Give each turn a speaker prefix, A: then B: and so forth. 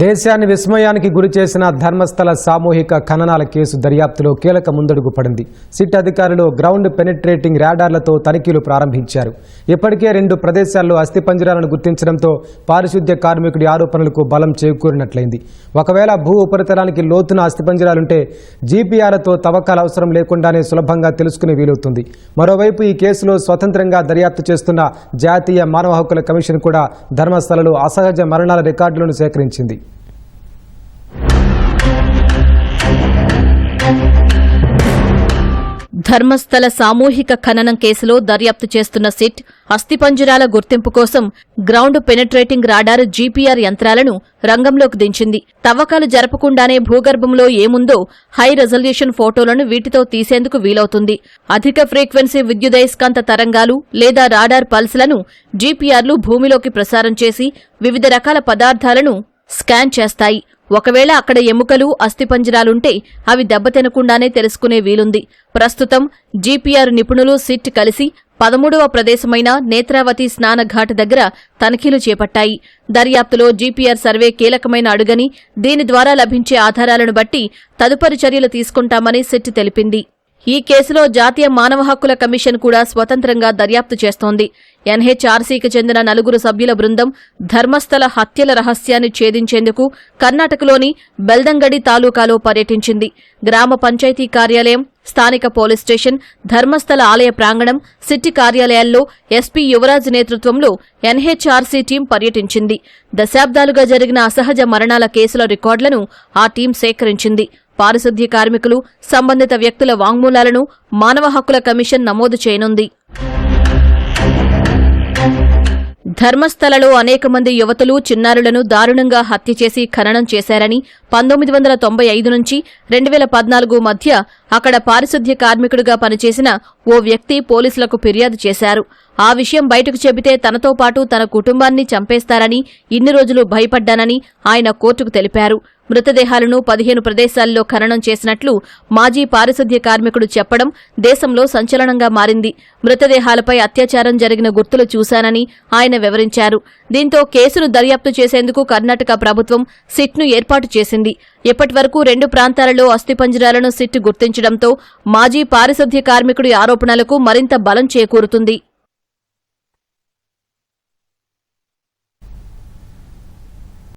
A: దేశాన్ని విస్మయానికి గురి చేసిన ధర్మస్థల సామూహిక ఖననాల కేసు దర్యాప్తులో కీలక ముందడుగు పడింది. సిట్ అధికారులు గ్రౌండ్ పెనిట్రేటింగ్ రాడార్లతో తనిఖీలు ప్రారంభించారు. ఇప్పటికే 2 ప్రదేశాల్లో అస్థిపంజరాలను గుర్తించడంతో పారిశుద్ధ్య కార్మికుడి ఆరోపణలకు బలం చేకూరినట్లయింది. ఒకవేళ భూ ఉపరితలానికి లోతున అస్థిపంజరాలుంటే జీపీఆర్తో తవ్వకాల అవసరం లేకుండానే సులభంగా తెలుసుకునే వీలవుతుంది. మరోవైపు ఈ కేసులో స్వతంత్రంగా దర్యాప్తు చేస్తున్న జాతీయ మానవ హక్కుల కమిషన్ కూడా ధర్మస్థలలో అసహజ మరణాల రికార్డులను సేకరించింది.
B: ధర్మస్థల సామూహిక ఖననం కేసులో దర్యాప్తు చేస్తున్న సిట్ అస్థిపంజరాల గుర్తింపు కోసం గ్రౌండ్ పెనిట్రేటింగ్ రాడార్ జీపీఆర్ యంత్రాలను రంగంలోకి దించింది. తవ్వకాలు జరపకుండానే భూగర్భంలో ఏముందో హై రెజల్యూషన్ ఫోటోలను వీటితో తీసేందుకు వీలవుతుంది. అధిక ఫ్రీక్వెన్సీ విద్యుదయస్కాంత తరంగాలు లేదా రాడార్ పల్స్లను జీపీఆర్లు భూమిలోకి ప్రసారం చేసి వివిధ రకాల పదార్థాలను స్కాన్ చేస్తాయి. ఒకవేళ అక్కడ ఎముకలు అస్థిపంజరాలుంటే అవి దెబ్బతినకుండానే తెలుసుకునే వీలుంది. ప్రస్తుతం జీపీఆర్ నిపుణులు సిట్ కలిసి 13వ ప్రదేశమైన నేత్రావతి స్నానఘాట్ దగ్గర తనిఖీలు చేపట్టాయి. దర్యాప్తులో జీపీఆర్ సర్వే కీలకమైన అడుగని, దీని ద్వారా లభించే ఆధారాలను బట్టి తదుపరి చర్యలు తీసుకుంటామని సిట్ తెలిపింది. ఈ కేసులో జాతీయ మానవ హక్కుల కమిషన్ కూడా స్వతంత్రంగా దర్యాప్తు చేస్తోంది. ఎన్హెచ్ఆర్సీకి చెందిన 4 సభ్యుల బృందం ధర్మస్థల హత్యల రహస్యాన్ని ఛేదించేందుకు కర్ణాటకలోని బెల్దంగడి తాలూకాలో పర్యటించింది. గ్రామ పంచాయతీ కార్యాలయం, స్థానిక పోలీస్ స్టేషన్, ధర్మస్థల ఆలయ ప్రాంగణం, సిట్టి కార్యాలయాల్లో ఎస్పీ యువరాజ్ నేతృత్వంలో ఎన్హెచ్ఆర్సీ టీం పర్యటించింది. దశాబ్దాలుగా జరిగిన అసహజ మరణాల కేసుల రికార్డులను ఆ టీం సేకరించింది. పారిశుద్ధ్య కార్మికులు, సంబంధిత వ్యక్తుల వాంగ్మూలాలను మానవ హక్కుల కమిషన్ నమోదు చేయనుంది. ధర్మస్థలలో అనేక మంది యువతులు, చిన్నారులను దారుణంగా హత్య చేసి ఖననం చేశారని 1995 నుంచి 2014 మధ్య అక్కడ పారిశుద్ధ్య కార్మికుడిగా పనిచేసిన ఓ వ్యక్తి పోలీసులకు ఫిర్యాదు చేశారు. ఆ విషయం బయటకు చెబితే తనతో పాటు తన కుటుంబాన్ని చంపేస్తారని ఇన్ని రోజులు భయపడ్డానని ఆయన కోర్టుకు తెలిపారు. మృతదేహాలను 15 ప్రదేశాల్లో ఖననం చేసినట్లు మాజీ పారిశుద్ధ్య కార్మికుడు చెప్పడం దేశంలో సంచలనంగా మారింది. మృతదేహాలపై అత్యాచారం జరిగిన గుర్తులు చూశానని ఆయన వివరించారు. దీంతో కేసును దర్యాప్తు చేసేందుకు కర్ణాటక ప్రభుత్వం సిట్ను ఏర్పాటు చేసింది. ఇప్పటివరకు 2 ప్రాంతాలలో అస్థిపంజరాలను సిట్ గుర్తించడంతో మాజీ పారిశుద్ధ్య కార్మికుడి ఆరోపణలకు మరింత బలం చేకూరుతుంది.